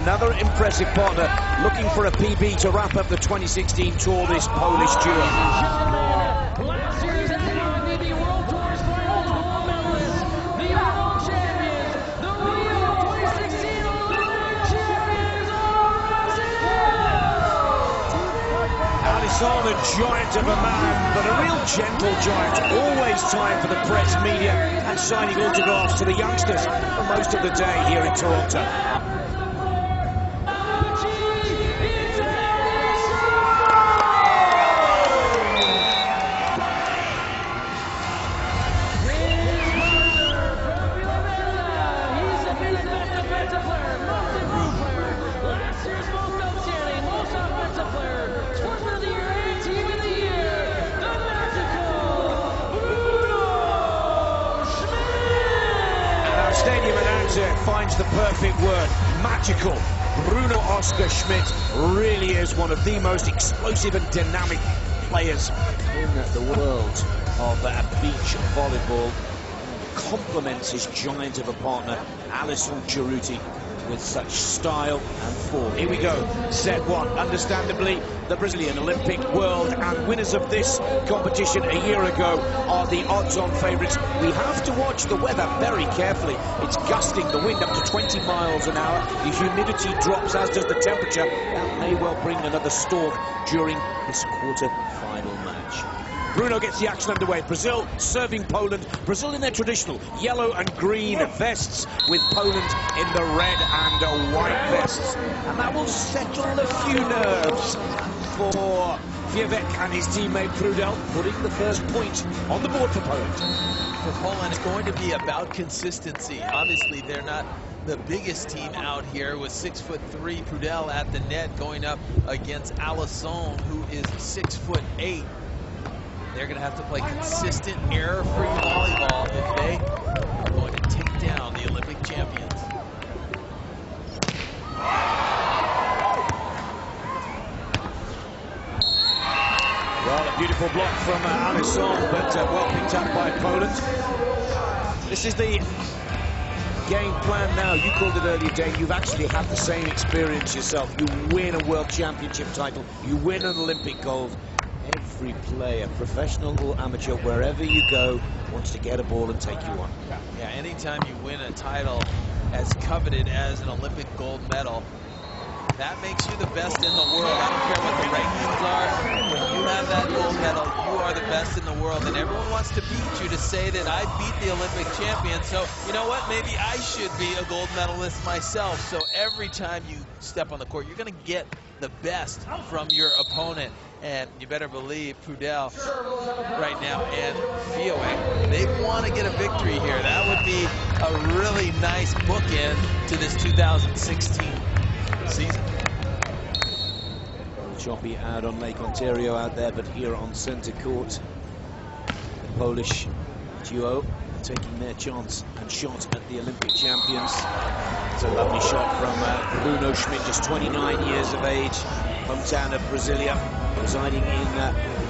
another impressive partner looking for a PB to wrap up the 2016 tour, this Polish duo. Last year's FIVB World Tour's finals gold medalists, the overall champions, the Rio 2016 Olympic champions of Brazil! Alison, a giant of a man, but a real gentle giant. Always time for the press, media, and signing autographs to the youngsters for most of the day here in Toronto. Stadium announcer finds the perfect word, magical. Bruno Oscar Schmidt really is one of the most explosive and dynamic players in the world of beach volleyball. Complements his giant of a partner, Alison, with such style and form. Here we go, set one. Understandably, the Brazilian Olympic, world, and winners of this competition a year ago are the odds-on favourites. We have to watch the weather very carefully. It's gusting, the wind up to 20 miles an hour. The humidity drops, as does the temperature. That may well bring another storm during this quarter-final match. Bruno gets the action underway. Brazil serving Poland. Brazil in their traditional yellow and green vests, with Poland in the red and white vests. And that will settle a few nerves for FIVB and his teammate Prudel, putting the first point on the board for Poland. For Poland, it's going to be about consistency. Obviously, they're not the biggest team out here, with 6'3" Prudel at the net, going up against Alison, who is 6'8". They're going to have to play consistent, error-free volleyball if they are going to take down the Olympic champions. Well, a beautiful block from Alison, but well picked up by Poland. This is the game plan now. You called it earlier, Dane. You've actually had the same experience yourself. You win a World Championship title. You win an Olympic gold. Every player, professional or amateur, wherever you go, wants to get a ball and take you on. Yeah, anytime you win a title as coveted as an Olympic gold medal, that makes you the best in the world. I don't care what the rankings are. When you have that gold medal, you are the best in the world. And everyone wants to beat you, to say that I beat the Olympic champion. So, you know what? Maybe I should be a gold medalist myself. So every time you step on the court, you're going to get the best from your opponent. And you better believe Prudel right now and FIVB, they want to get a victory here. That would be a really nice bookend to this 2016 season. Choppy out on Lake Ontario out there, but here on centre court, the Polish duo taking their chance and shot at the Olympic champions. It's a lovely shot from Bruno Schmidt, just 29 years of age, hometown of Brasilia, residing in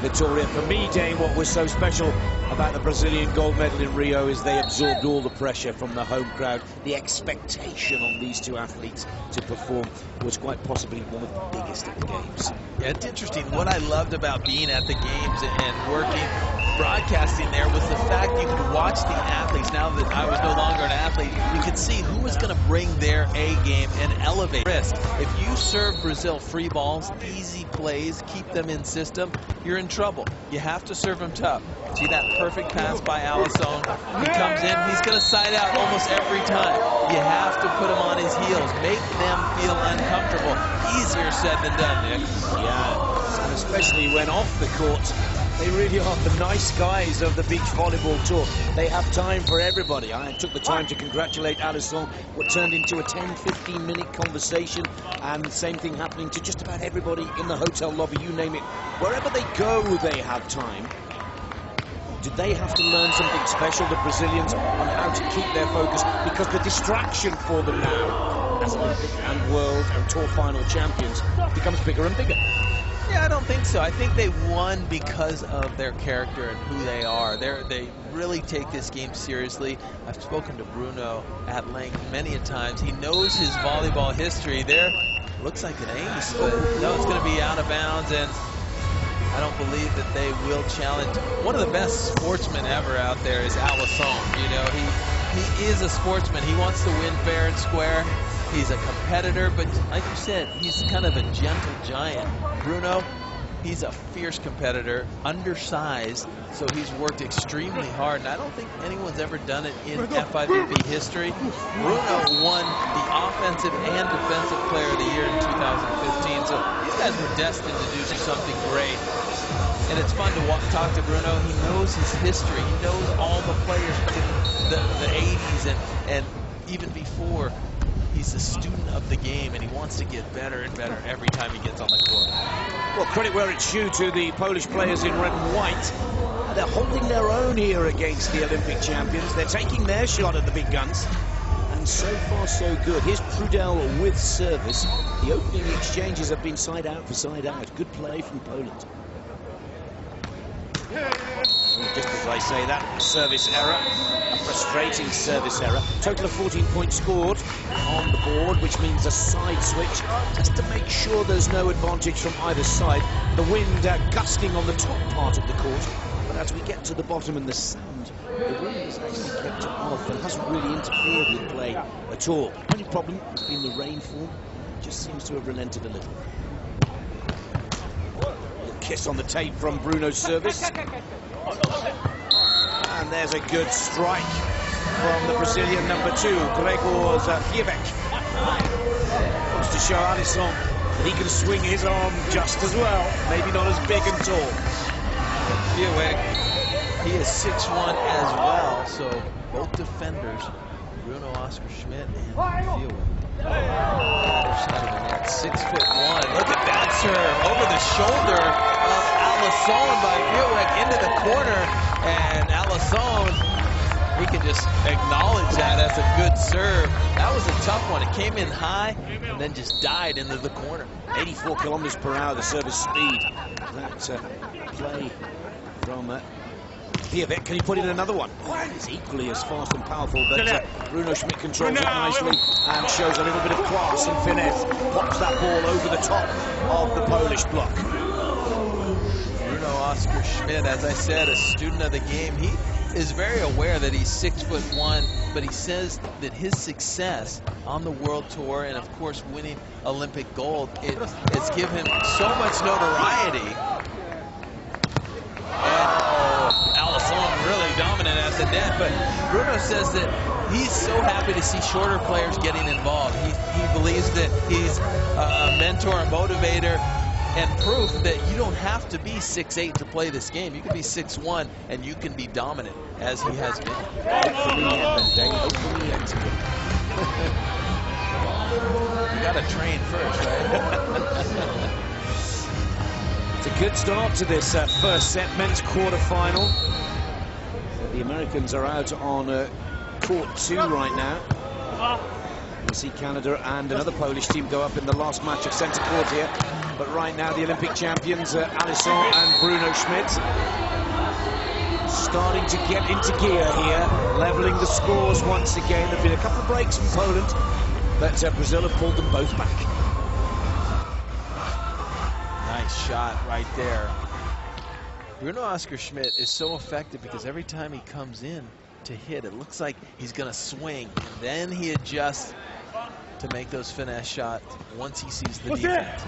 Vitória. For me, Dane, what was so special about the Brazilian gold medal in Rio is they absorbed all the pressure from the home crowd. The expectation on these two athletes to perform was quite possibly one of the biggest at the games. Yeah, it's interesting. What I loved about being at the games and working, broadcasting there, was the fact you could watch the athletes. Now that I was no longer an athlete, you could see who was going to bring their A game and elevate risk. If you serve Brazil free balls, easy plays, keep them in system, you're in trouble. You have to serve them tough. See that perfect pass by Alison? He comes in, he's going to side out almost every time. You have to put him on his heels, make them feel uncomfortable. Easier said than done, Nick. Yeah, and especially when off the court, they really are the nice guys of the beach volleyball tour. They have time for everybody. I took the time to congratulate Alison, what turned into a 10-15 minute conversation, and the same thing happening to just about everybody in the hotel lobby, you name it. Wherever they go, they have time. Did they have to learn something special, the Brazilians, on how to keep their focus? Because the distraction for them now, as Olympic and World and Tour final champions, becomes bigger and bigger. Yeah, I don't think so. I think they won because of their character and who they are. They really take this game seriously. I've spoken to Bruno at length many a times. He knows his volleyball history. There looks like an ace, but no, it's going to be out of bounds, and I don't believe that they will challenge. One of the best sportsmen ever out there is Alison. You know, he is a sportsman. He wants to win fair and square. He's a competitor, but like you said, he's kind of a gentle giant. Bruno, he's a fierce competitor, undersized, so he's worked extremely hard, and I don't think anyone's ever done it in FIVB history. Bruno won the Offensive and Defensive Player of the Year in 2015, so these guys were destined to do something great. And it's fun to talk to Bruno. He knows his history. He knows all the players in the 80s and even before. He's a student of the game, and he wants to get better and better every time he gets on the court. Well, credit where it's due to the Polish players in red and white. They're holding their own here against the Olympic champions. They're taking their shot at the big guns. And so far, so good. Here's Prudel with service. The opening exchanges have been side out for side out. Good play from Poland. Just as I say that, service error, a frustrating service error. Total of 14 points scored on the board, which means a side switch, just to make sure there's no advantage from either side. The wind gusting on the top part of the court, but as we get to the bottom and the sand, the wind has actually kept it off and hasn't really interfered with play at all. Only problem has been the rainfall. It just seems to have relented a little. Kiss on the tape from Bruno's service. And there's a good strike from the Brazilian number 2, Bruno Schmidt. Wants to show Alison that he can swing his arm just as well. Maybe not as big and tall. He is 6'1" as well, so both defenders, Bruno Schmidt and Fijalek. Shot of the net, 6'1". Look at that serve over the shoulder of Alison by Fijalek into the corner, and Alison, we can just acknowledge that as a good serve. That was a tough one. It came in high and then just died into the corner. 84 kilometers per hour, the service speed. That play from Fijalek. Can he put in another one? It's equally as fast and powerful, but Bruno Schmidt controls it nicely and shows a little bit of class and finesse. Pops that ball over the top of the Polish block. Bruno Schmidt, as I said, a student of the game. He is very aware that he's 6'1", but he says that his success on the World Tour and, of course, winning Olympic gold, it's given him so much notoriety. Alison really dominant at the net, but Bruno says that he's so happy to see shorter players getting involved. He believes that he's a mentor, a motivator, and proof that you don't have to be 6'8" to play this game. You can be 6'1" and you can be dominant, as he has been. You got to train first, right? It's a good start to this first set, men's quarterfinal. The Americans are out on court 2 right now. We'll see Canada and another Polish team go up in the last match of centre court here. But right now, the Olympic champions, Alison and Bruno Schmidt, starting to get into gear here, leveling the scores once again. There have been a couple of breaks from Poland, but Brazil have pulled them both back. Nice shot right there. Bruno Schmidt is so effective because every time he comes in to hit, it looks like he's going to swing. And then he adjusts to make those finesse shots once he sees the defense.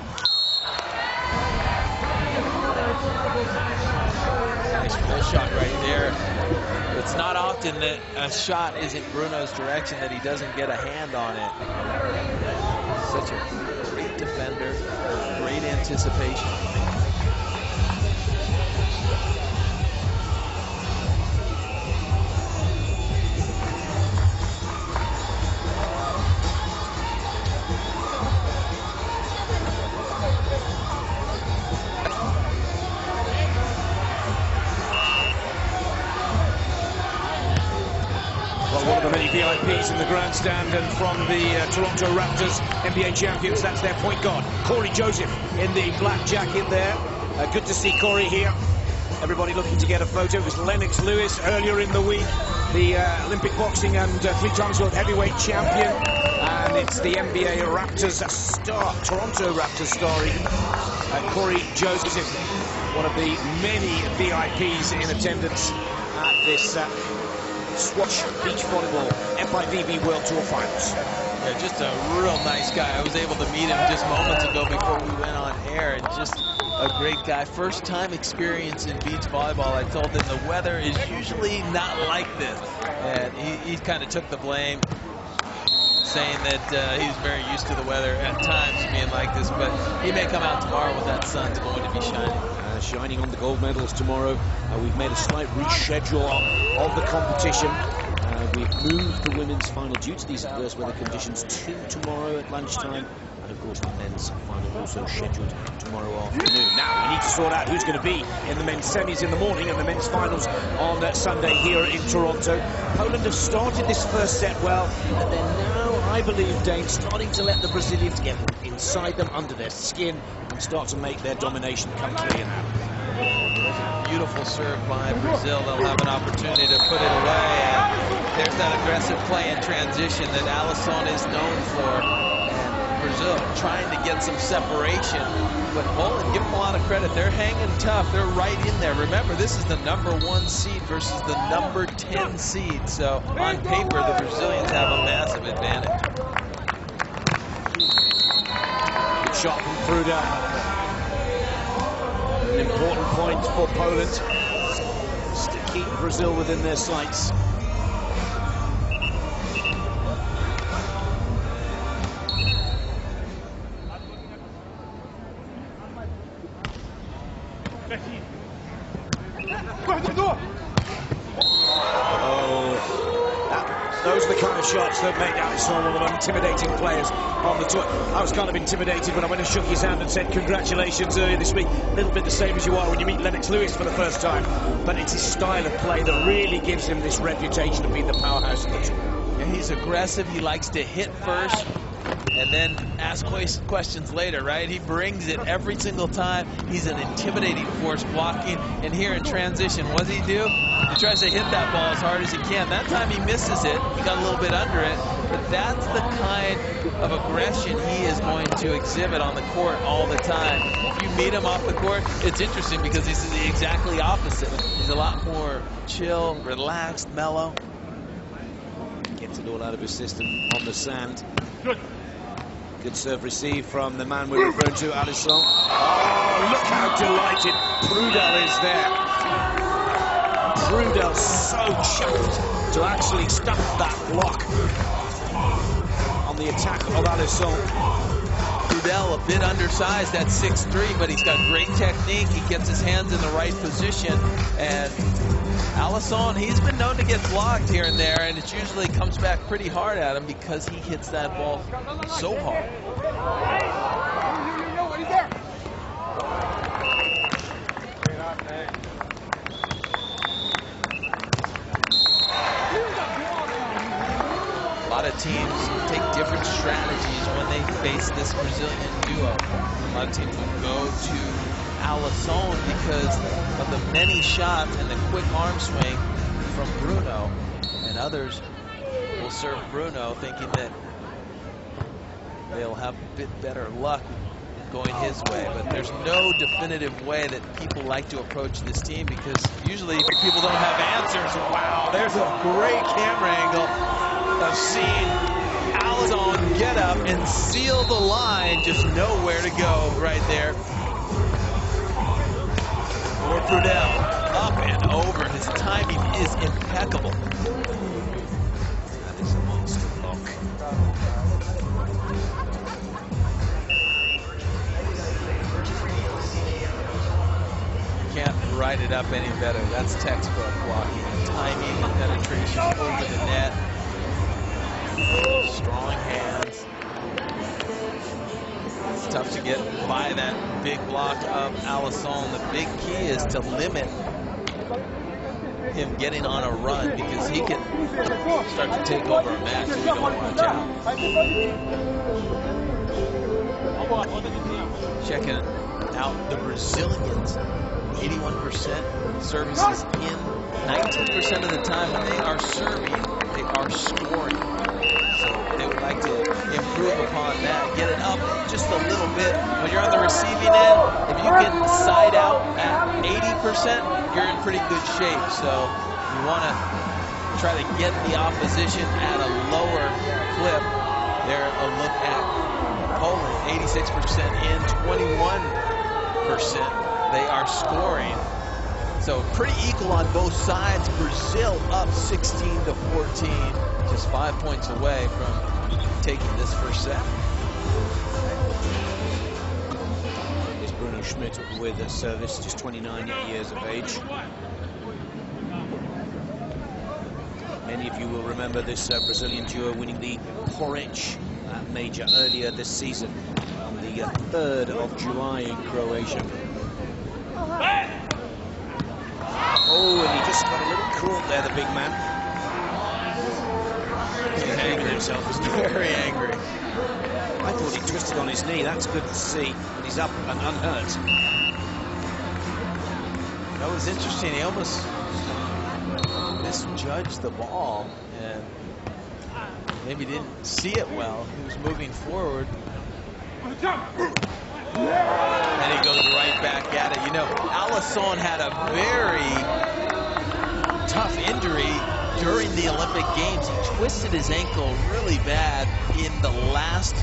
Nice pull shot right there. It's not often that a shot isn't Bruno's direction that he doesn't get a hand on it. Such a great defender, great anticipation. One of the many VIP gaze in the grandstand, and from the Toronto Raptors, NBA champions, that's their point guard, Corey Joseph, in the black jacket there. Good to see Corey here. Everybody looking to get a photo. It was Lennox Lewis earlier in the week, the Olympic boxing and 3-time world heavyweight champion. And it's the NBA Raptors star, Toronto Raptors star, Corey Joseph, one of the many VIPs in attendance at this Swatch Beach Volleyball FIVB World Tour Finals. Yeah, just a real nice guy. I was able to meet him just moments ago before we went on air, and just a great guy. First time experience in beach volleyball. I told him the weather is usually not like this, and he kind of took the blame, saying that he's very used to the weather at times being like this, but he may come out tomorrow when that sun's going to be shining. Shining on the gold medals tomorrow. We've made a slight reschedule of the competition. We've moved the women's final due to these adverse weather conditions to tomorrow at lunchtime. And of course the men's final also scheduled tomorrow afternoon. Now we need to sort out who's going to be in the men's semis in the morning and the men's finals on Sunday here in Toronto. Poland have started this first set well, and they're now, I believe, Dane, starting to let the Brazilians get inside them, under their skin, and start to make their domination come clear now. Beautiful serve by Brazil. They'll have an opportunity to put it away. And there's that aggressive play in transition that Alison is known for. And Brazil trying to get some separation. But Poland, give them a lot of credit. They're hanging tough. They're right in there. Remember, this is the #1 seed versus the #10 seed. So on paper, the Brazilians have a massive advantage. Good shot from Prudel. An important point for Poland to keep Brazil within their sights. Those are the kind of shots that make Alison one of the intimidating players on the tour. I was kind of intimidated when I went and shook his hand and said congratulations earlier this week. A little bit the same as you are when you meet Lennox Lewis for the first time. But it's his style of play that really gives him this reputation of being the powerhouse of the tour. Yeah, he's aggressive. He likes to hit first and then ask questions later, right? He brings it every single time. He's an intimidating force blocking. And here in transition, what does he do? He tries to hit that ball as hard as he can. That time he misses it. He got a little bit under it. But that's the kind of aggression he is going to exhibit on the court all the time. If you meet him off the court, it's interesting because he's the exactly opposite. He's a lot more chill, relaxed, mellow. Gets it all out of his system on the sand. Good serve receive from the man we're referring to, Alison. Oh, look how delighted Prudel is there. Prudel so chuffed to actually stop that block on the attack of Alison. Prudel a bit undersized at 6'3", but he's got great technique. He gets his hands in the right position. And Alison, he's been known to get blocked here and there, and it usually comes back pretty hard at him because he hits that ball so hard. A lot of teams take different strategies when they face this Brazilian duo. A lot of teams will go to Alison because of the many shots and the quick arm swing from Bruno, and others will serve Bruno thinking that they'll have a bit better luck going his way. But there's no definitive way that people like to approach this team because usually people don't have answers. Wow, there's a great camera angle of seeing Alison get up and seal the line, just know where to go right there. For Prudel, up and over. His timing is impeccable. That is a monster block. Can't write it up any better. That's textbook blocking. Timing and penetration over the net. Strong hands. It's tough to get by that big block of Alison. The big key is to limit him getting on a run, because he can start to take over a match if you don't watch out. Checking out the Brazilians, 81% services in, 19% of the time when they are serving, they are scoring. So they would like to improve upon that, get it up just a little bit. When you're on the receiving end, if you can side out at 80%, you're in pretty good shape. So you want to try to get the opposition at a lower clip. There, a look at Poland, 86% in, 21% they are scoring. So pretty equal on both sides. Brazil up 16-14, just 5 points away from taking this first set. Here's Bruno Schmidt with a service, just 29 years of age. Many of you will remember this Brazilian duo winning the POL-SWATCH major earlier this season on the 3rd of July in Croatia. Oh, and he just got a little caught there, the big man. He's angry himself, isn't he? Very angry. I thought he twisted on his knee. That's good to see. But he's up and unhurt. That was interesting. He almost misjudged the ball and maybe didn't see it well. He was moving forward. And he goes right back at it. You know, Alison had a very tough injury during the Olympic Games. He twisted his ankle really bad in the last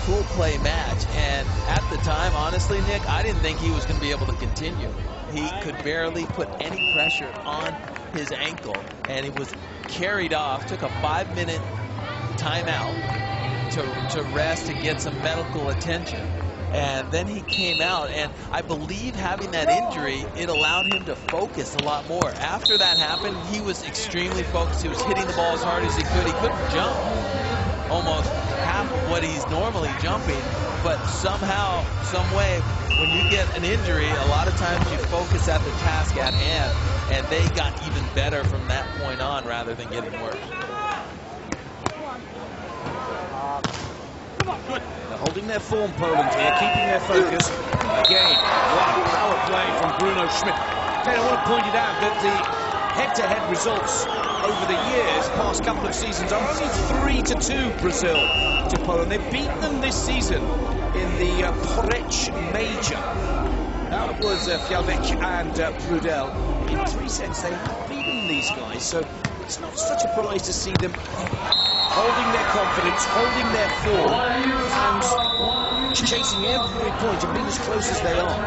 pool play match. And at the time, honestly, Nick, I didn't think he was going to be able to continue. He could barely put any pressure on his ankle. And he was carried off, took a 5-minute timeout to rest and get some medical attention. And then he came out, and I believe having that injury, it allowed him to focus a lot more. After that happened, he was extremely focused. He was hitting the ball as hard as he could. He couldn't jump almost half of what he's normally jumping, but somehow, some way, when you get an injury, a lot of times you focus at the task at hand, and they got even better from that point on rather than getting worse. They're holding their form, Poland here, keeping their focus. Again, what a power play from Bruno Schmidt. Okay, I want to point it out that the head-to-head results over the years, past couple of seasons, are only 3-2 Brazil to Poland. They've beaten them this season in the POL-SWATCH major. That was Fijalek and Prudel. In 3 sets, they have beaten these guys, so it's not such a surprise to see them holding their confidence, holding their form, and chasing every point and being as close as they are.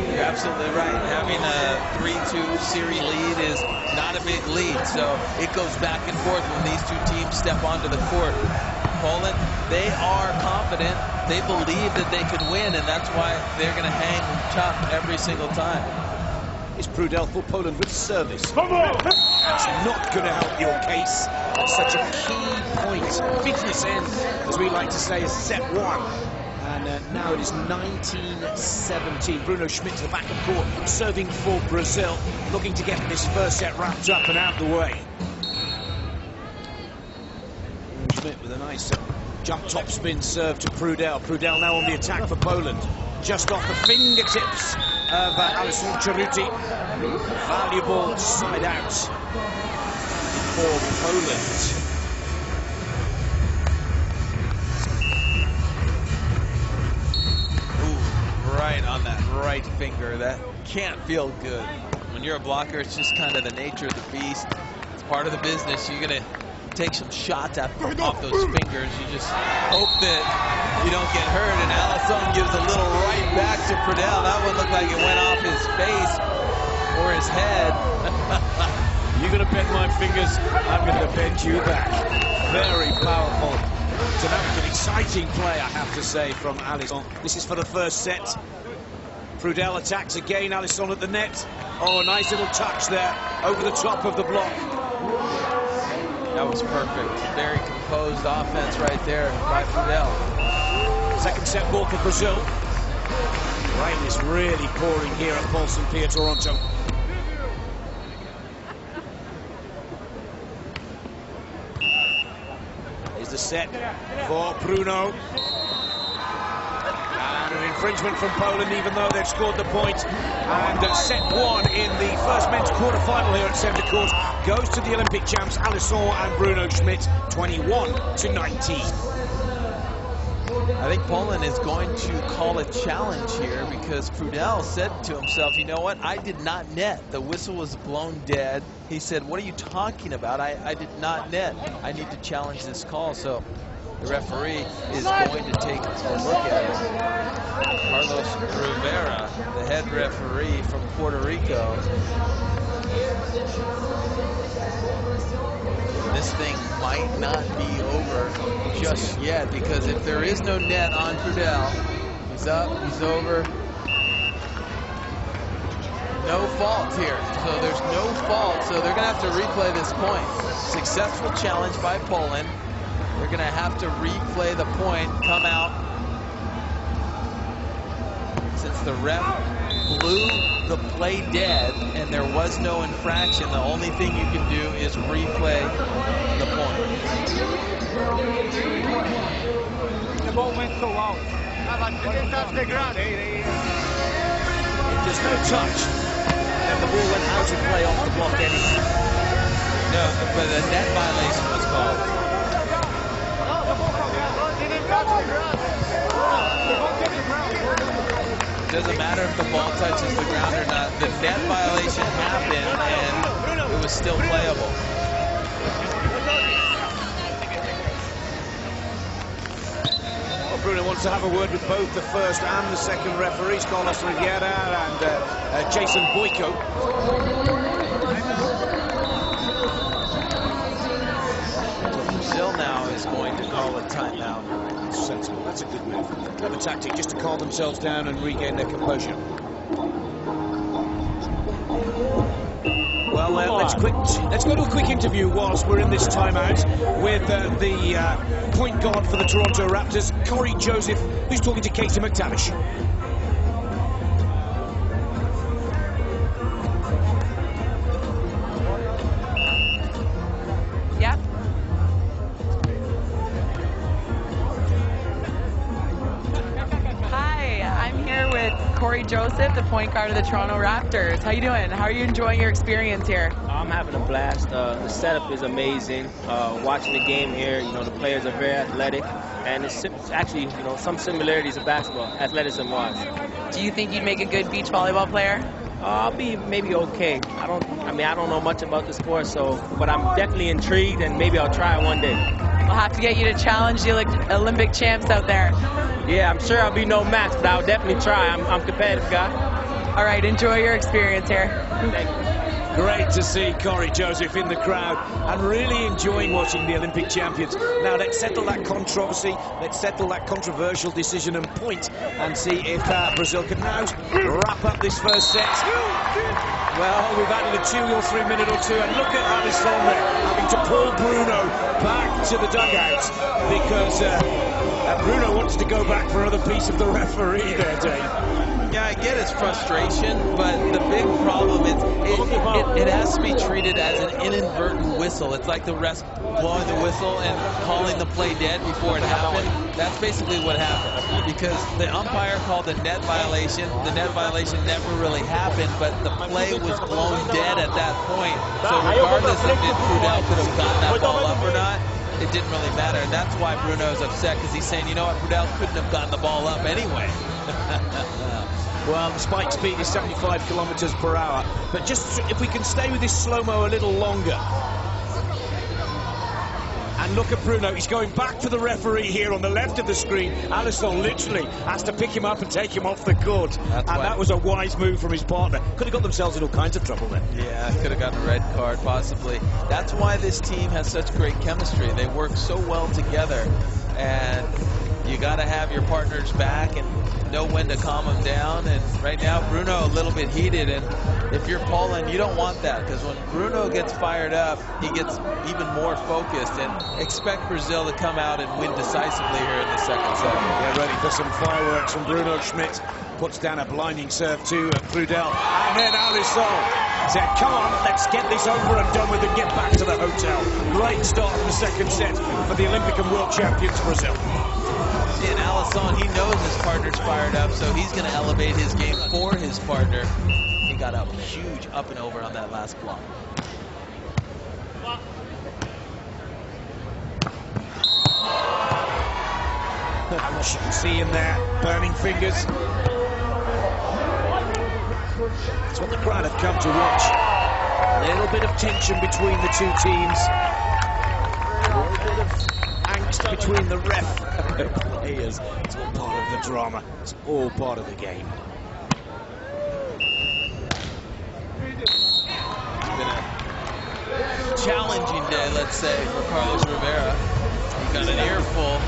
You're absolutely right. Having a 3-2 series lead is not a big lead, so it goes back and forth when these two teams step onto the court. Poland, they are confident. They believe that they could win, and that's why they're going to hang tough every single time. It's Prudel for Poland with service. That's not going to help your case. Such a key point, business end, as we like to say, is set 1. And now it is 19-17. Bruno Schmidt to the back of court, serving for Brazil, looking to get this first set wrapped up and out the way. Schmidt with a nice jump top spin serve to Prudel. Prudel now on the attack for Poland. Just off the fingertips of Alison. Valuable side out for Poland. Ooh, right on that right finger. That can't feel good. When you're a blocker, it's just kind of the nature of the beast. It's part of the business. You're going to take some shots off those fingers. You just hope that you don't get hurt. And Alison gives a little right back to Prudel. That one looked like it went off his face or his head. You're going to bend my fingers, I'm going to bend you back. Very powerful. Dynamic and exciting play, I have to say, from Alison. This is for the first set. Prudel attacks again, Alison at the net. Oh, a nice little touch there over the top of the block. That was perfect. Very composed offense right there by Prudel. Second set ball for Brazil. Rain is really pouring here at Paulson Pier, Toronto. set for Bruno. And an infringement from Poland, even though they've scored the point. And set one in the first men's quarter-final here at centre court goes to the Olympic champs Alison and Bruno Schmidt, 21-19. I think Poland is going to call a challenge here because Prudel said to himself, you know what, I did not net. The whistle was blown dead. He said, what are you talking about? I did not net. I need to challenge this call. So the referee is going to take a look at it. Carlos Rivera, the head referee from Puerto Rico. This thing might not be over just yet, because if there is no net on Prudel, he's up, he's over. No fault here, so there's no fault, so they're gonna have to replay this point. Successful challenge by Poland. They're gonna have to replay the point, come out. Since the ref blew the play dead and there was no infraction, the only thing you can do is replay the point. The ball went so out. Didn't touch the ground. There's no touch, and the ball went out of play off the block anyway. No, but a net violation was called. Didn't touch the ground. It doesn't matter if the ball touches the ground or not. The net violation happened and it was still playable. Well, Bruno wants to have a word with both the first and the second referees, Carlos Rivera and Jason Boyko. Brazil now is going to call a timeout. Sensible. That's a good move. Clever tactic, just to calm themselves down and regain their composure. Well, let's go to a quick interview whilst we're in this timeout with the point guard for the Toronto Raptors, Corey Joseph, who's talking to Katie McTavish. Corey Joseph, the point guard of the Toronto Raptors. How you doing? How are you enjoying your experience here? I'm having a blast. The setup is amazing. Watching the game here, you know, the players are very athletic, and it's actually, you know, some similarities of basketball, athleticism-wise. Do you think you'd make a good beach volleyball player? I'll be maybe okay. I don't know much about the sport, but I'm definitely intrigued, and maybe I'll try it one day. We'll have to get you to challenge the Olympic champs out there. Yeah, I'm sure I'll be no match, but I'll definitely try. I'm a competitive guy. All right, enjoy your experience here. Thank you. Great to see Corey Joseph in the crowd and really enjoying watching the Olympic champions. Now let's settle that controversy, let's settle that controversial decision and point and see if Brazil can now wrap up this first set. Well, we've added a 2 or 3 minute or two, and look at Alison there having to pull Bruno back to the dugout because Bruno wants to go back for another piece of the referee there, Dave. Yeah, I get his frustration, but the big problem is it has to be treated as an inadvertent whistle. It's like the ref blowing the whistle and calling the play dead before it happened. That's basically what happened, because the umpire called the net violation. The net violation never really happened, but the play was blown dead at that point. So regardless of if Prudel could have gotten that ball up or not, it didn't really matter. And that's why Bruno's upset, because he's saying, you know what, Prudel couldn't have gotten the ball up anyway. Well, the spike speed is 75 kilometers per hour. But just if we can stay with this slow-mo a little longer. And look at Bruno, he's going back to the referee here on the left of the screen. Alison literally has to pick him up and take him off the court. That was a wise move from his partner. Could have got themselves in all kinds of trouble then. Yeah, could have gotten a red card, possibly. That's why this team has such great chemistry. They work so well together. And you got to have your partners back and know when to calm them down. And right now, Bruno a little bit heated. And if you're Poland, you don't want that, because when Bruno gets fired up, he gets even more focused. And expect Brazil to come out and win decisively here in the second set. They're ready for some fireworks from Bruno Schmidt. Puts down a blinding serve to Prudel. And then Alison said, come on, let's get this over and done with and get back to the hotel. Great start in the second set for the Olympic and world champions Brazil. And Alison, he knows his partner's fired up, so he's going to elevate his game for his partner. He got a huge up and over on that last block. As you can see him there, burning fingers. That's what the crowd have come to watch. A little bit of tension between the two teams. A little bit of angst between the ref and the players. It's all part of the drama. It's all part of the game. It's been a challenging day, let's say, for Carlos Rivera. He got an earful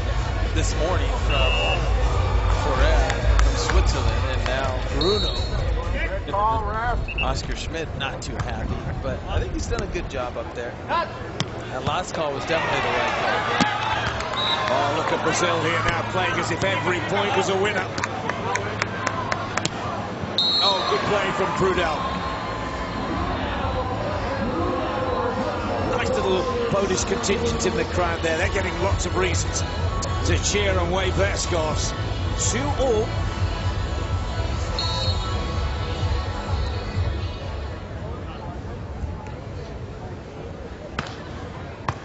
this morning from Switzerland, and now Bruno. Oscar Schmidt not too happy, but I think he's done a good job up there. That last call was definitely the right call. Oh, look at Brazil here now playing as if every point was a winner. Oh, good play from Prudel. Nice little Polish contingent in the crowd there. They're getting lots of reasons to cheer and wave their scarves. 2-all.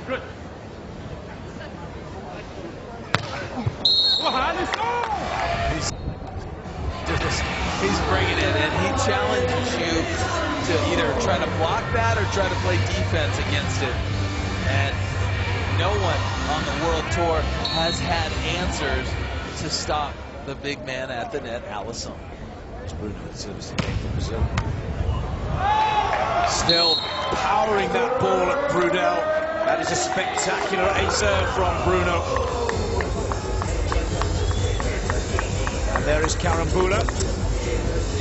Good. He's bringing it, and he challenges you to either try to block that or try to play defense against it. And no one on the World Tour has had answers to stop the big man at the net, Alison. It's Bruno that serves the game for Brazil. Still powering that ball at Prudel. That is a spectacular ace-serve from Bruno. And there is Karambula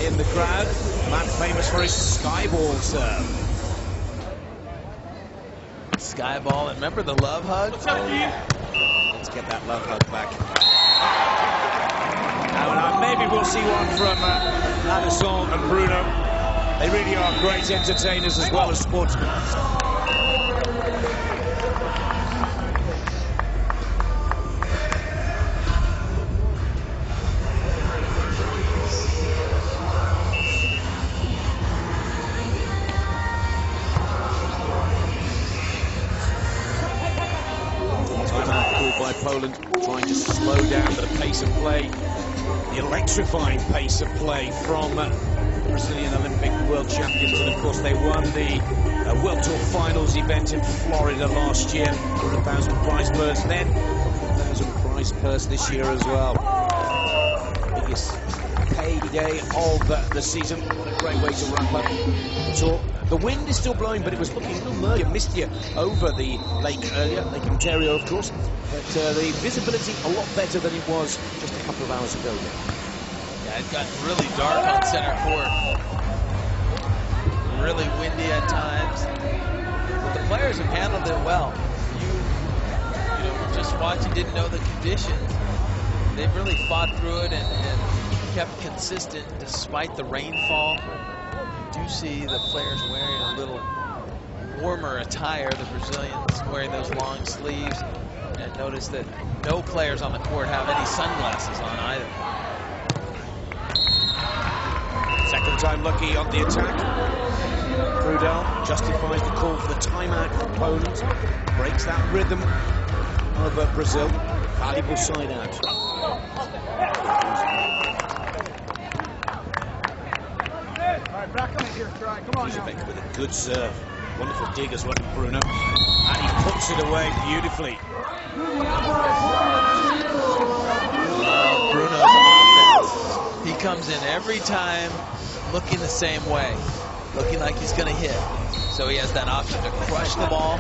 in the crowd. Man famous for his skyball serve. Skyball, and remember the love hug? Let's get that love hug back. Now, maybe we'll see one from Alison and Bruno. They really are great entertainers as well as sportsmen. By Poland, trying to slow down the pace of play, the electrifying pace of play from the Brazilian Olympic world champions. And of course they won the World Tour Finals event in Florida last year. 100,000 prize purse, then 1,000 prize purse this year as well. Biggest payday of the season. What a great way to wrap up the tour. The wind is still blowing, but it was looking a little murky, misty over the lake earlier, Lake Ontario, of course. But the visibility a lot better than it was just a couple of hours ago. Yeah, it got really dark on center court. Really windy at times. But the players have handled it well. You know, just watching, didn't know the conditions. They've really fought through it and kept consistent despite the rainfall. Do see the players wearing a little warmer attire, the Brazilians wearing those long sleeves, and notice that no players on the court have any sunglasses on either. Second time lucky on the attack. Prudel justifies the call for the timeout for Poland, breaks that rhythm of Brazil. Valuable side out. Fijalek with a good serve. Wonderful dig as well from Bruno. And he puts it away beautifully. Bruno's offense. He comes in every time looking the same way, looking like he's going to hit. So he has that option to crush the ball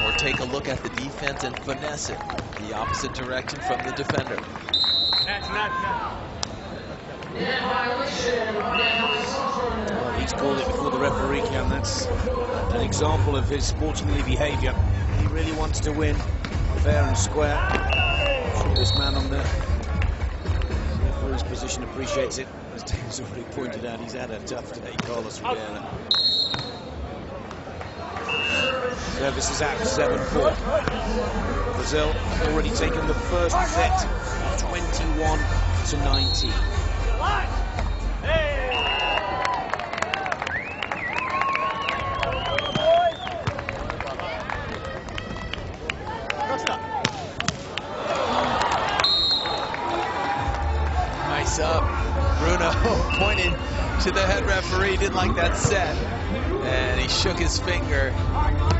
or take a look at the defense and finesse it. the opposite direction from the defender. Well, he's called it before the referee can. That's an example of his sportsmanly behaviour. He really wants to win fair and square. I'm sure this man on the referee's position appreciates it. As Dave's already pointed out, he's had a tough day, Carlos Rivera. Service is out, 7-4. Brazil already taken the first set, 21-19. Nice up. Bruno pointed to the head referee, didn't like that set. And he shook his finger,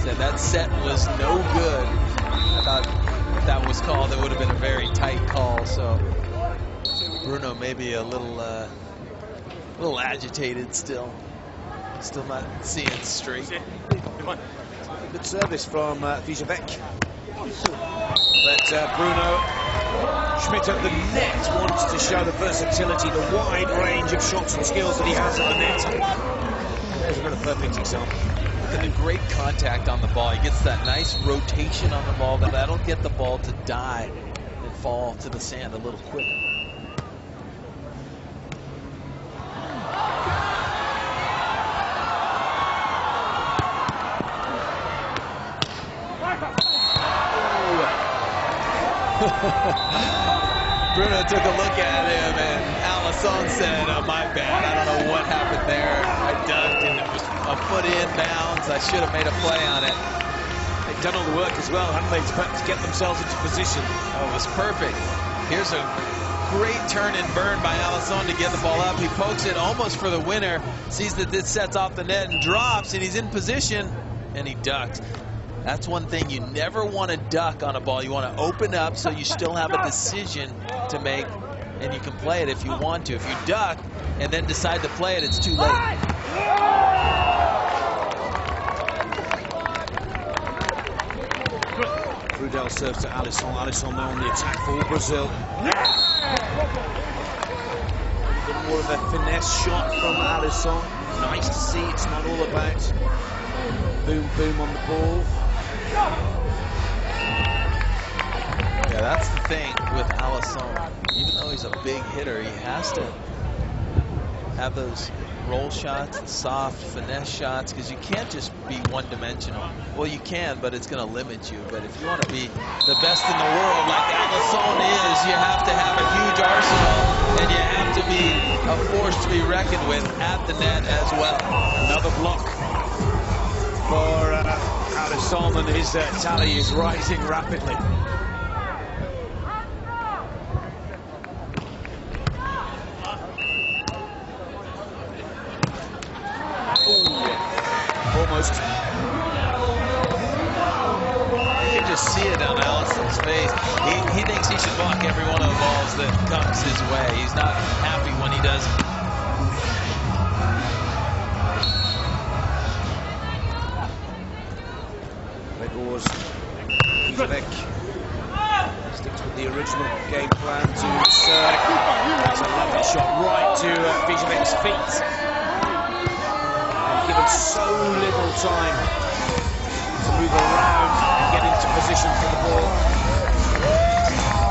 said that set was no good. I thought if that was called, it would have been a very tight call. So Bruno maybe a little agitated still not seeing straight. Good service from Fijalek. But Bruno Schmidt at the net wants to show the versatility, the wide range of shots and skills that he has at the net. There's another perfect example. Look at the great contact on the ball. He gets that nice rotation on the ball, but that'll get the ball to die and fall to the sand a little quicker. Bruno took a look at him, and Alison said, oh, my bad, I don't know what happened there. I ducked, and it was a foot in bounds. I should have made a play on it. They've done all the work as well, haven't they, to get themselves into position. Oh, it was perfect. Here's a great turn and burn by Alison to get the ball up. He pokes it almost for the winner, sees that this sets off the net and drops, and he's in position, and he ducks. That's one thing, you never want to duck on a ball. You want to open up so you still have a decision to make, and you can play it if you want to. If you duck and then decide to play it, it's too late. Prudel serves to Alison. Alison now on the attack for Brazil. A bit more of a finesse shot from Alison. Nice to see. It's not all about boom, boom on the ball. Yeah, that's the thing with Alison. Even though he's a big hitter, he has to have those roll shots, the soft finesse shots, because you can't just be one-dimensional. Well, you can, but it's going to limit you. But if you want to be the best in the world, like Alison is, you have to have a huge arsenal, and you have to be a force to be reckoned with at the net as well. Another block for Alison, and his tally is rising rapidly. Almost. You can just see it on Alison's face. He thinks he should block every one of the balls that comes his way. He's not happy when he doesn't. Fijalek sticks with the original game plan to serve. That's a lovely shot right to Fijalek's feet. And given so little time to move around and get into position for the ball.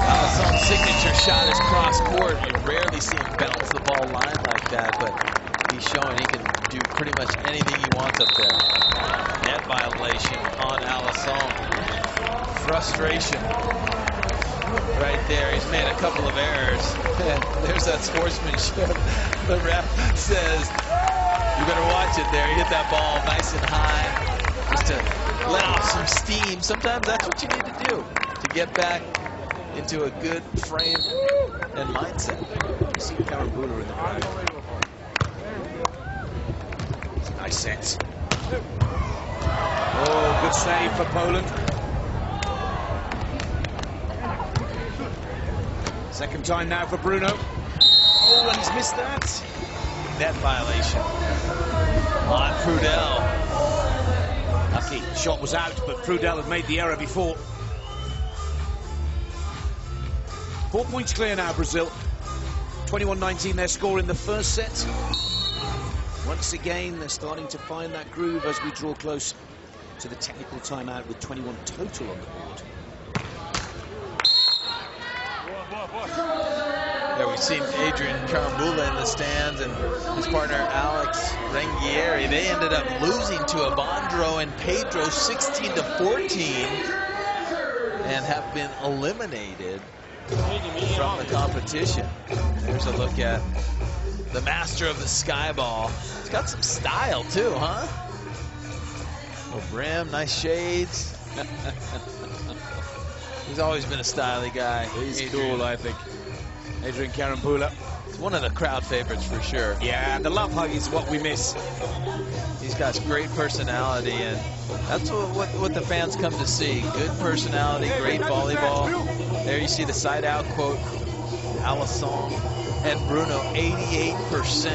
Alison's signature shot is cross court. You rarely see him bounce the ball line like that, but he's showing he can do pretty much anything he wants up there. Net violation on Alison. Frustration right there. He's made a couple of errors. There's that sportsmanship. The ref says, you better watch it there. He hit that ball nice and high just to let off some steam. Sometimes that's what you need to do to get back into a good frame and mindset. You see Karen Buller in the crowd. It's a nice set. Oh, good save for Poland. Second time now for Bruno. Oh, and he's missed that. Net violation on Prudel. Lucky shot was out, but Prudel had made the error before. 4 points clear now, Brazil. 21-19 their score in the first set. Once again, they're starting to find that groove as we draw close to the technical timeout with 21 total on the board. There we've seen Adrian Karambula in the stands and his partner Alex Rangieri. They ended up losing to Evandro and Pedro 16-14 and have been eliminated from the competition. There's a look at the master of the sky ball. He's got some style too, huh? Little brim, nice shades. He's always been a stylish guy. He's cool, I think. Adrian Karambula. He's one of the crowd favorites for sure. Yeah, the love hug is what we miss. He's got great personality, and that's what the fans come to see. Good personality, great volleyball. There you see the side out quote. Alison and Bruno 88%,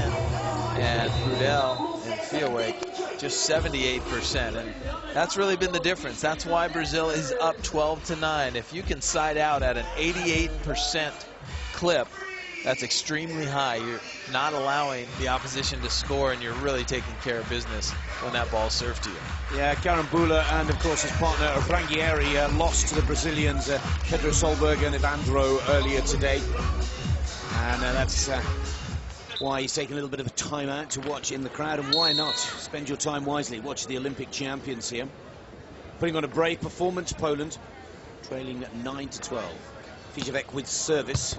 and Prudel and POL-SWATCH just 78%, and that's really been the difference. That's why Brazil is up 12-9. If you can side out at an 88% clip, that's extremely high. You're not allowing the opposition to score, and you're really taking care of business when that ball's served to you. Yeah, Karambula and, of course, his partner Rangieri lost to the Brazilians Pedro Solberg and Evandro earlier today. And that's why he's taking a little bit of a time out to watch in the crowd. And why not? Spend your time wisely. Watch the Olympic champions here. Putting on a brave performance, Poland, trailing 9-12. Fijalek with service.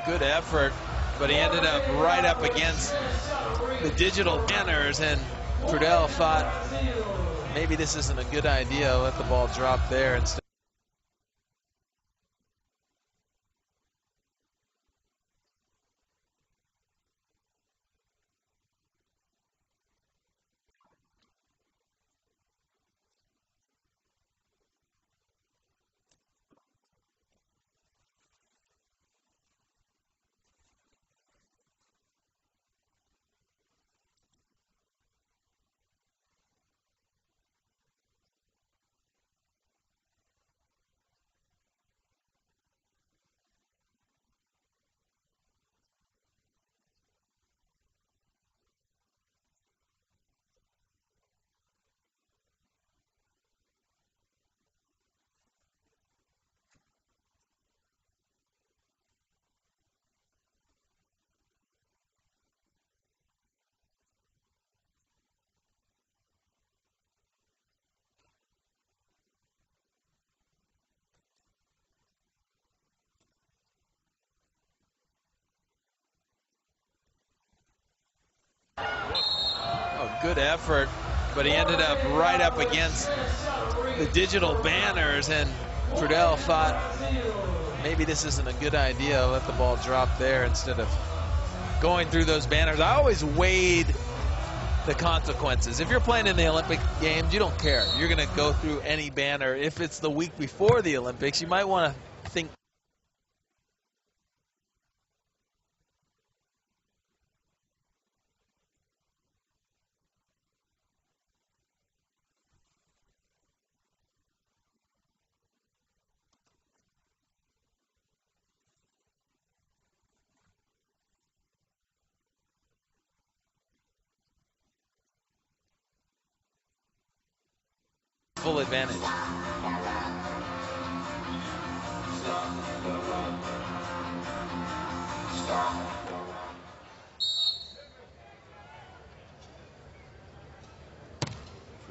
Good effort, but he ended up right up against the digital banners, and Prudel thought maybe this isn't a good idea. Let the ball drop there instead. Good effort, but he ended up right up against the digital banners, and Prudel thought maybe this isn't a good idea. Let the ball drop there instead of going through those banners. I always weighed the consequences. If you're playing in the Olympic Games, you don't care. You're going to go through any banner. If it's the week before the Olympics, you might want to think full advantage.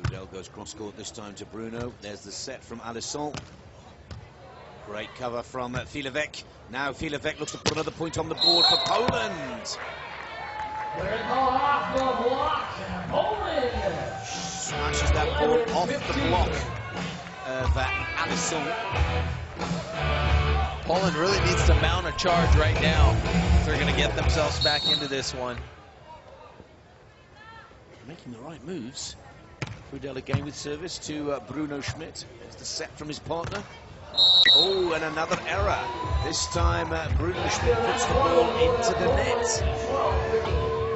Prudel goes cross-court this time to Bruno. There's the set from Alison. Great cover from Fijalek. Now Fijalek looks to put another point on the board for Poland. Smashes that ball off the block of Alison. Poland really needs to mount a charge right now if they're going to get themselves back into this one. Making the right moves. Prudel again with service to Bruno Schmidt. There's the set from his partner. Oh, and another error. This time Bruno Schmidt puts the ball into the net.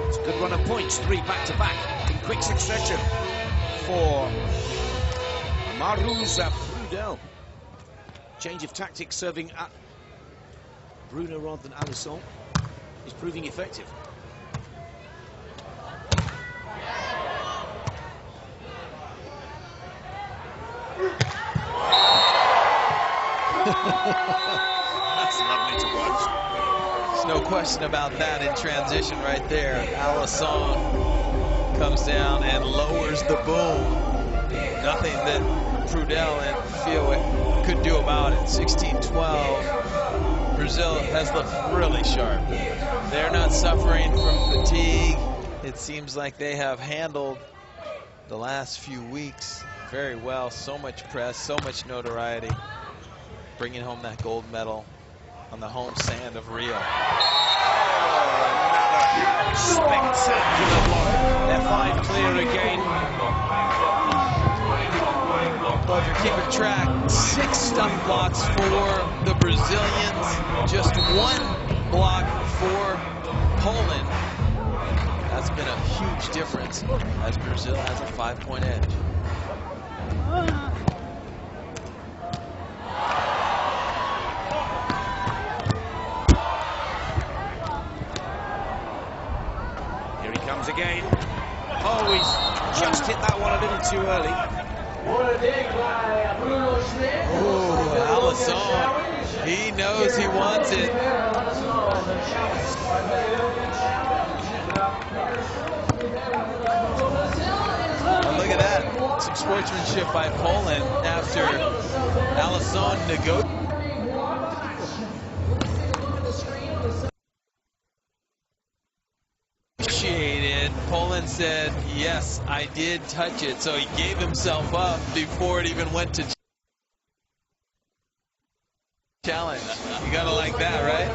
It's a good run of points, 3 back-to-back in quick succession. for Maruza Prudel. Change of tactics, serving at Bruno rather than Alison, is proving effective. That's lovely to watch. There's no question about that in transition right there. Alison comes down and lowers the boom. Nothing that Prudel and FIVB could do about it. 16-12. Brazil has looked really sharp. They're not suffering from fatigue. It seems like they have handled the last few weeks very well. So much press, so much notoriety. Bringing home that gold medal on the home sand of Rio. Another spectacular block. They're 5 clear again. Well, if you're keeping track, 6 stuff blocks for the Brazilians, just 1 block for Poland. That's been a huge difference as Brazil has a 5-point edge. Here he comes again. Oh, he's just hit that one a little too early. Oh, Alison, he knows he wants it. Oh, look at that. Some sportsmanship by Poland after Alison negotiated. Poland said, yes, I did touch it. So he gave himself up before it even went to challenge. You gotta like that, right?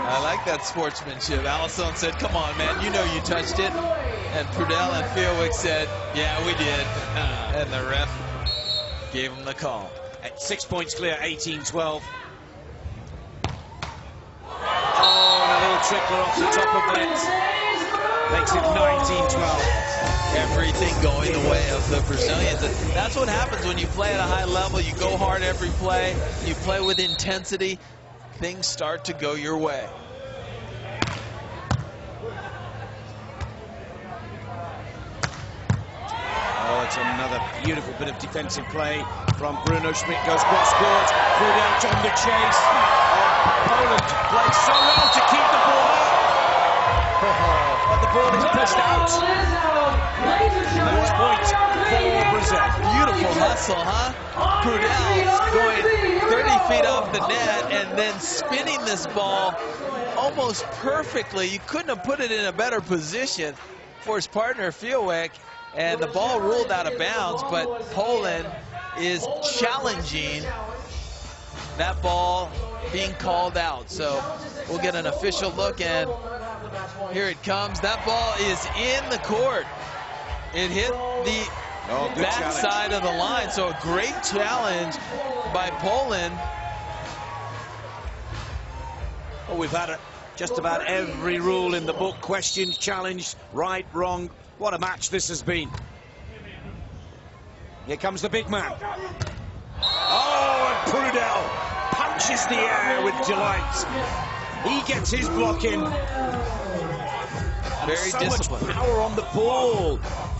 I like that sportsmanship. Alison said, come on, man, you know you touched it. And Prudel and FIVB said, yeah, we did. And the ref gave him the call. At 6 points clear, 18-12. Trickler off the top of it. Makes it 19-12. Everything going the way of the Brazilians. And that's what happens when you play at a high level. You go hard every play. You play with intensity. Things start to go your way. Oh, it's another beautiful bit of defensive play from Bruno Schmidt. Goes cross-court. Prudel on the chase. Poland plays so well to keep the ball up. But the ball is pushed out. Match point for Brazil. Beautiful hustle, huh? Prudel going 30 feet off the net and then spinning this ball almost perfectly. You couldn't have put it in a better position for his partner, FIVB. And the ball ruled out of bounds, but Poland is challenging that ball being called out. So we'll get an official look, and here it comes. That ball is in the court. It hit the back side of the line, so a great challenge by Poland. Well, we've had just about every rule in the book questioned, challenged, right, wrong. What a match this has been. Here comes the big man. Oh, and Prudel punches the air with delight. He gets his block in. Very so disciplined. Much power on the ball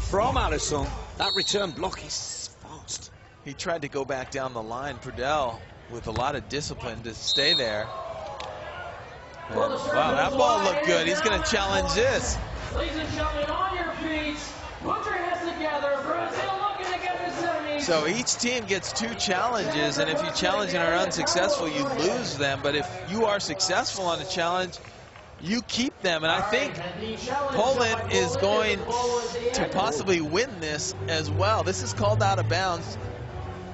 from Alison. That return block is fast. He tried to go back down the line, Prudel, with a lot of discipline to stay there. And, wow, that ball looked good. He's going to challenge this. Ladies and gentlemen, on your feet, put your hands together. Brazil looking to get this series. So each team gets 2 challenges, and if you challenge and are unsuccessful, you lose them. But if you are successful on a challenge, you keep them. And I think Poland is going to possibly win this as well. This is called out of bounds.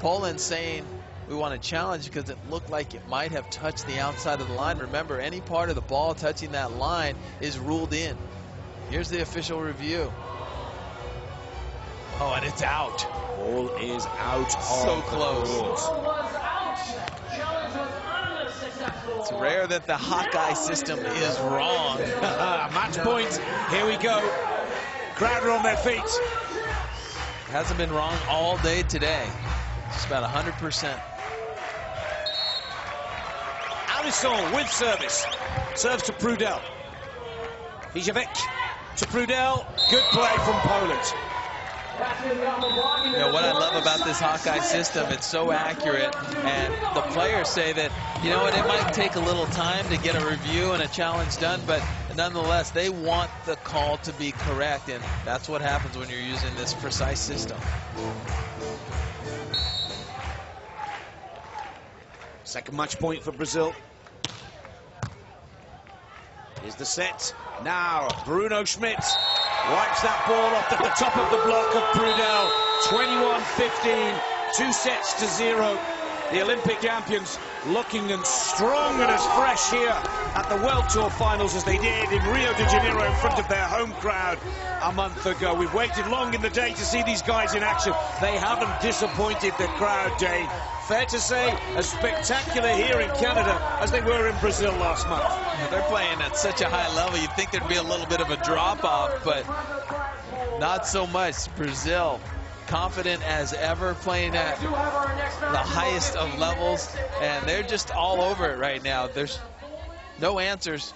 Poland saying we want to challenge because it looked like it might have touched the outside of the line. Remember, any part of the ball touching that line is ruled in. Here's the official review. Oh, and it's out. Ball is out. So close. Ball was out. Challenge was unsuccessful. It's rare that the Hawkeye system is wrong. Match point. Here we go. Crowd are on their feet. Hasn't been wrong all day today. It's about 100%. Alison with service. Serves to Prudel. FIJALek to Prudel. Good play from Poland. You know what I love about this Hawkeye system, it's so accurate, and the players say that, you know what, it might take a little time to get a review and a challenge done, but nonetheless, they want the call to be correct, and that's what happens when you're using this precise system. Second match point for Brazil. Here's the set. Now, Bruno Schmidt wipes that ball off at the top of the block of Prudel. 21-15, 2-0. The Olympic champions looking and strong and as fresh here at the World Tour Finals as they did in Rio de Janeiro in front of their home crowd a month ago. We've waited long in the day to see these guys in action. They haven't disappointed the crowd, Dave. Fair to say, as spectacular here in Canada as they were in Brazil last month. They're playing at such a high level, you'd think there'd be a little bit of a drop-off, but not so much. Brazil, confident as ever, playing at the highest of levels, and they're just all over it right now. There's no answers.